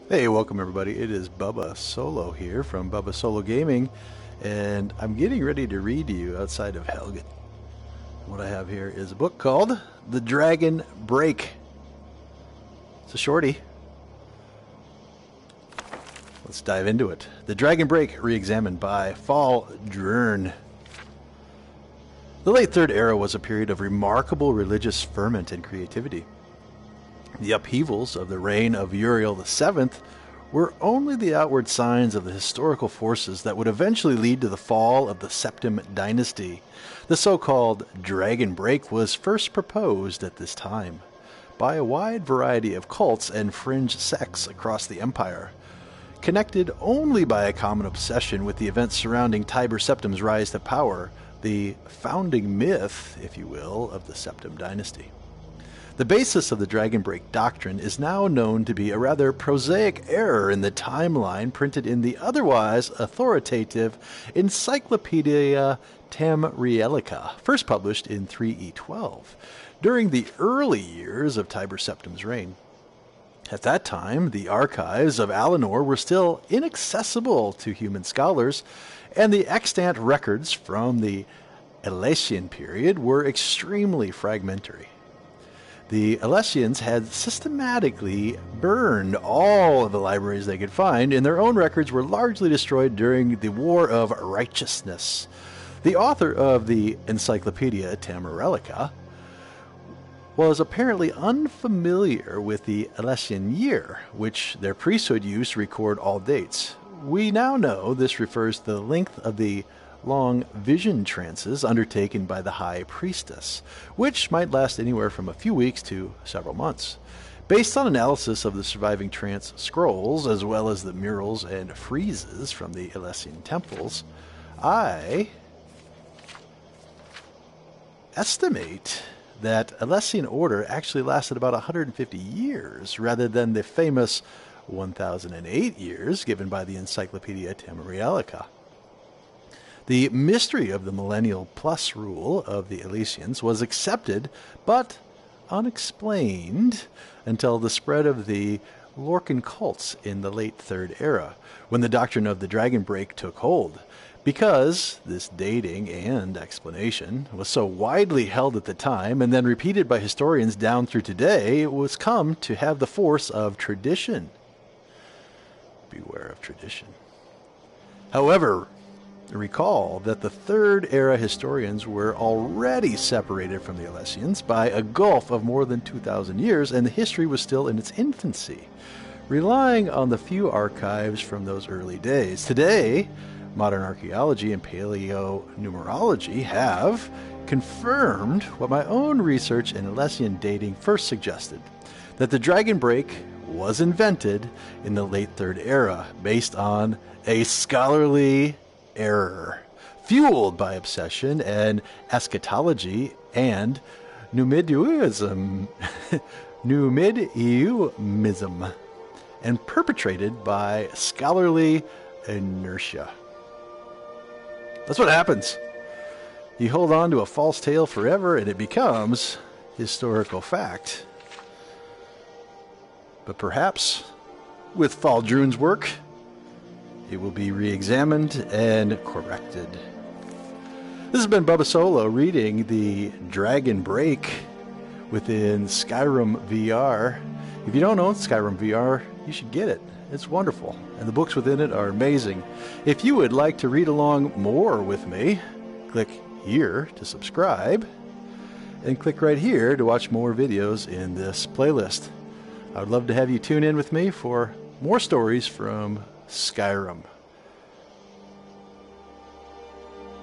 Hey, welcome everybody. It is Bubba Solo here from Bubba Solo Gaming, and I'm getting ready to read to you outside of Helgen. What I have here is a book called The Dragon Break. It's a shorty. Let's dive into it. The Dragon Break, re-examined by Fall Drern. The late Third Era was a period of remarkable religious ferment and creativity. The upheavals of the reign of Uriel VII were only the outward signs of the historical forces that would eventually lead to the fall of the Septim dynasty. The so-called Dragon Break was first proposed at this time by a wide variety of cults and fringe sects across the empire, connected only by a common obsession with the events surrounding Tiber Septim's rise to power, the founding myth, if you will, of the Septim dynasty. The basis of the Dragon Break doctrine is now known to be a rather prosaic error in the timeline printed in the otherwise authoritative Encyclopedia Tamrielica, first published in 3E12, during the early years of Tiber Septim's reign. At that time, the archives of Alinor were still inaccessible to human scholars, and the extant records from the Alesian period were extremely fragmentary. The Alesians had systematically burned all of the libraries they could find, and their own records were largely destroyed during the War of Righteousness. The author of the Encyclopedia Tamrielica was apparently unfamiliar with the Alesian year, which their priesthood used to record all dates. We now know this refers to the length of the long vision trances undertaken by the High Priestess, which might last anywhere from a few weeks to several months. Based on analysis of the surviving trance scrolls, as well as the murals and friezes from the Alesian temples, I estimate that Alesian order actually lasted about 150 years, rather than the famous 1008 years given by the Encyclopedia Tamrielica. The mystery of the millennial plus rule of the Alesians was accepted, but unexplained until the spread of the Lorcan cults in the late Third Era, when the doctrine of the Dragon Break took hold. Because this dating and explanation was so widely held at the time, and then repeated by historians down through today, it was come to have the force of tradition. Beware of tradition. However, recall that the Third Era historians were already separated from the Alesians by a gulf of more than 2,000 years, and the history was still in its infancy, relying on the few archives from those early days. Today, modern archaeology and paleonumerology have confirmed what my own research in Alesian dating first suggested, that the Dragon Break was invented in the late Third Era, based on a scholarly error, fueled by obsession and eschatology and Numidianism, and perpetrated by scholarly inertia. That's what happens. You hold on to a false tale forever and it becomes historical fact. But perhaps, with Faldrun's work, it will be re-examined and corrected. This has been Bubba Solo reading The Dragon Break within Skyrim VR. If you don't own Skyrim VR, you should get it. It's wonderful, and the books within it are amazing. If you would like to read along more with me, click here to subscribe, and click right here to watch more videos in this playlist. I would love to have you tune in with me for more stories from Skyrim.